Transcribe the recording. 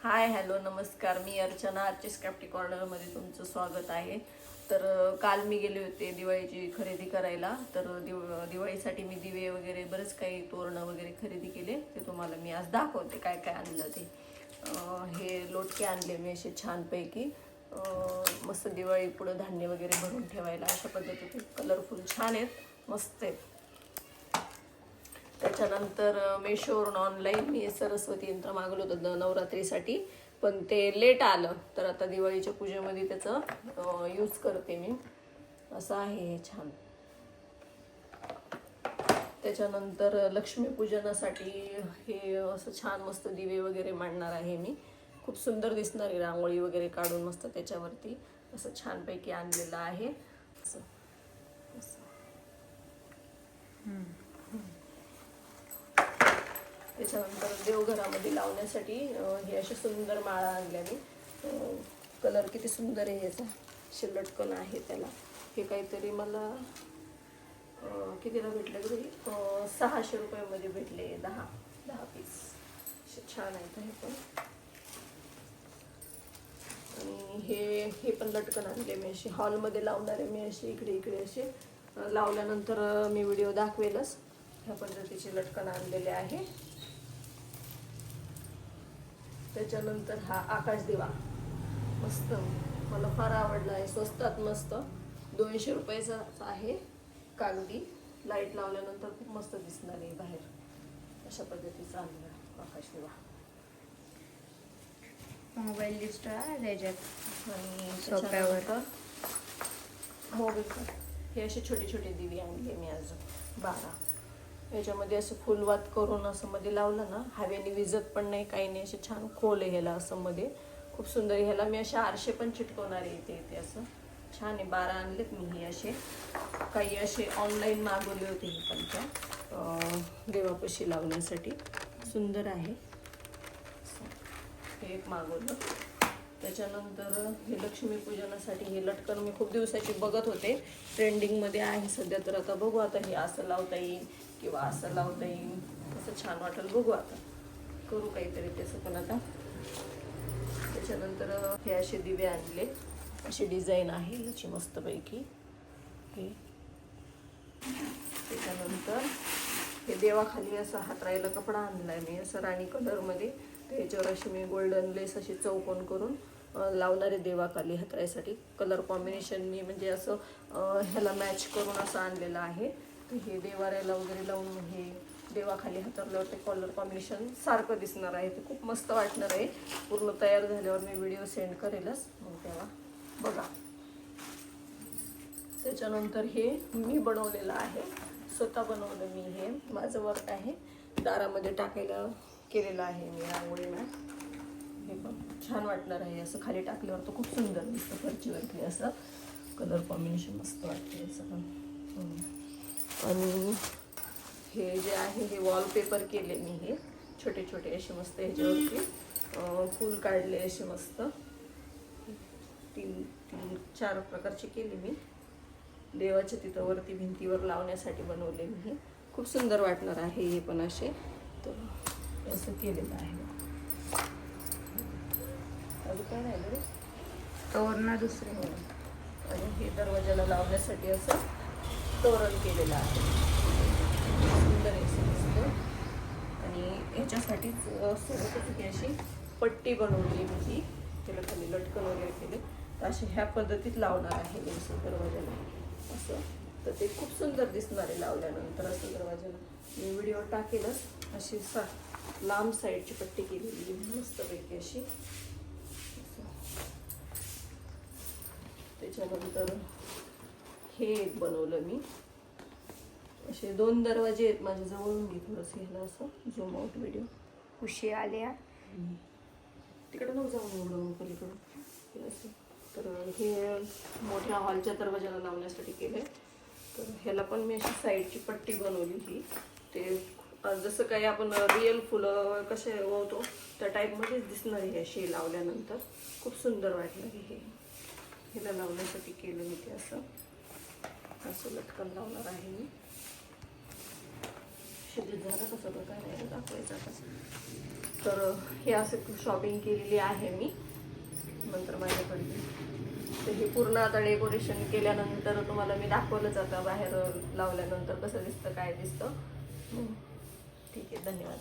Hi hello नमस्कार. मी Archana. Archies crafty कॉर्नरमध्ये तुमचं स्वागत आहे. तर काल मी गेले होते दिवाळीची खरेदी करायला. तर दिवाळीसाठी मी दिवे वगैरे बरेच काही तोरणं वगैरे खरेदी केले. ते तुम्हाला मी आज दाखवते काय काय आणलं ते. हे लोटके आणले मी असे छानपैकी. मस्त दिवाळी पुढं धान्य वगैरे भरून ठेवायला अशा पद्धतीचे कलरफुल छान आहेत, मस्त आहेत. त्याच्यानंतर मेशोवरून ऑनलाईन मी सरस्वती यंत्र मागवलं होतं नवरात्रीसाठी, पण ते लेट आलं. तर आता दिवाळीच्या पूजेमध्ये त्याचं यूज करते मी. असं आहे हे छान. त्याच्यानंतर लक्ष्मीपूजनासाठी हे असं छान मस्त दिवे वगैरे मांडणार आहे मी. खूप सुंदर दिसणारी रांगोळी वगैरे काढून मस्त त्याच्यावरती असं छानपैकी आणलेलं आहे. असं त्याच्यानंतर देवघरामध्ये लावण्यासाठी हे अशा सुंदर माळा आणल्या मी. कलर किती सुंदर आहे याचा, लटकन आहे त्याला. हे काहीतरी मला कितीला भेटलं तरी 600 रुपयामध्ये भेटले. 10 पीस छान आहेत हे पण. आणि हे पण लटकन आणले मी असे हॉलमध्ये लावणारे. मी असे इकडे इकडे असे लावल्यानंतर मी व्हिडिओ दाखवेलच. ह्या पद्धतीचे लटकन आणलेले आहे. त्याच्यानंतर हा आकाश दिवा मस्त, मला फार आवडला आहे. स्वस्तात मस्त 200 रुपयाचा आहे. कागदी लाईट लावल्यानंतर खूप मस्त दिसणार आहे बाहेर. अशा पद्धतीचा आणला आकाश दिवा. मोबाईल लिस्टर त्याच्यात आणि सोप्यावर मोबाईल हे असे छोटे छोटे दिवे आणले मी आज 12. याच्यामध्ये असं फुलवात करून असं मध्ये लावलं ना, हवेने विजत पण नाही काही नाही. असे छान खोल आहे ह्याला असं मध्ये, खूप सुंदर. ह्याला मी असे आरशे पण चिटकवणारे इथे असं छान आहे. 12 आणलेत मी हे असे. काही असे ऑनलाईन मागवले होते हे पण त्या देवापाशी लावण्यासाठी. सुंदर आहे. हे एक मागवलं. त्याच्यानंतर हे लक्ष्मीपूजनासाठी हे लटकन मी खूप दिवसाची बघत होते, ट्रेंडिंगमध्ये आहे सध्या. तर आता बघू आता हे असं लावता येईल किंवा असं लावता येईल, असं छान वाटेल. बघू आता करू काहीतरी त्याचं पण आता. त्याच्यानंतर हे असे दिवे आणले, अशी डिझाईन आहे याची मस्तपैकी हे. त्याच्यानंतर हे देवाखाली असं हातरायला कपडा आणलाय मी असं राणी कलरमध्ये. त्याच्यावर अशी मी गोल्डन लेस अशी चौकोन करून लावणारे देवाखाली हातरायसाठी. कलर कॉम्बिनेशन मी म्हणजे असं ह्याला मॅच करून असं आणलेलं आहे. तर हे देवाऱ्याला वगैरे लावून हे देवाखाली हातरल्यावर ते कलर कॉम्बिनेशन सारखं दिसणार आहे. ते खूप मस्त वाटणार आहे. पूर्ण तयार झाल्यावर मी व्हिडिओ सेंड करेलच, मग तेव्हा बघा. त्याच्यानंतर हे मी बनवलेलं आहे, स्वतः बनवलं मी. हे माझं वर्क आहे. दारामध्ये टाकायला केलेलं आहे मी रांगोळी मॅट. हे पण छान वाटणार आहे. असं खाली टाकल्यावर तर खूप सुंदर दिसतं फरचीवरती. असं कलर कॉम्बिनेशन मस्त वाटते असं पण. आणि हे जे आहे हे वॉलपेपर केले मी. हे छोटे छोटे असे मस्त ह्याच्यावरती फूल काढले असे मस्त. 3-4 प्रकारचे केले मी. देवाच्या तिथं वरती भिंतीवर लावण्यासाठी बनवले मी. हे खूप सुंदर वाटणार आहे हे पण असे. तर असं केलेलं आहे. अजून काय राहिलं रे? तोरणं दुसरे. आणि हे दरवाजाला लावण्यासाठी असं तोरण केलेलं आहे. सुंदर असं दिसतं. आणि ह्याच्यासाठीच सोबतच ही अशी पट्टी बनवली मी. ती त्याला खाली लटकन वगैरे केले. तर असे ह्या पद्धतीत लावणार आहे मी असं दरवाजाला असं. तर ते खूप सुंदर दिसणार आहे लावल्यानंतर असं दरवाजाला. मी व्हिडिओ टाकेलच. अशी लांब साईडची पट्टी केलेली मस्तपैकी अशी. त्याच्यानंतर हे एक बनवलं मी. असे 2 दरवाजे आहेत माझ्या जवळून. मी थोडंसं ह्याला असं झूम आउट व्हिडिओ. उशी आल्या तिकडं नको जाऊन एवढं पलीकडून असं. तर हे मोठ्या हॉलच्या दरवाजाला लावण्यासाठी केलंय. तर ह्याला पण मी अशी साईडची पट्टी बनवली ही. ते जसं काही आपण रिअल फुलं कसे ओवतो त्या टाईपमध्येच दिसणार आहे अशी लावल्यानंतर. खूप सुंदर वाटलं हे. ह्याला लावण्यासाठी केलं मी ते असं. असं लटकन लावणार आहे मी. शिल्लक झालं कसं काय नाही दाखवायचं आता. तर हे असं शॉपिंग केलेली आहे मी नंतर माझ्याकडे. तर हे पूर्ण आता डेकोरेशन केल्यानंतर तुम्हाला मी दाखवलं जातं बाहेर लावल्यानंतर कसं दिसतं काय दिसतं. ठीक आहे, धन्यवाद.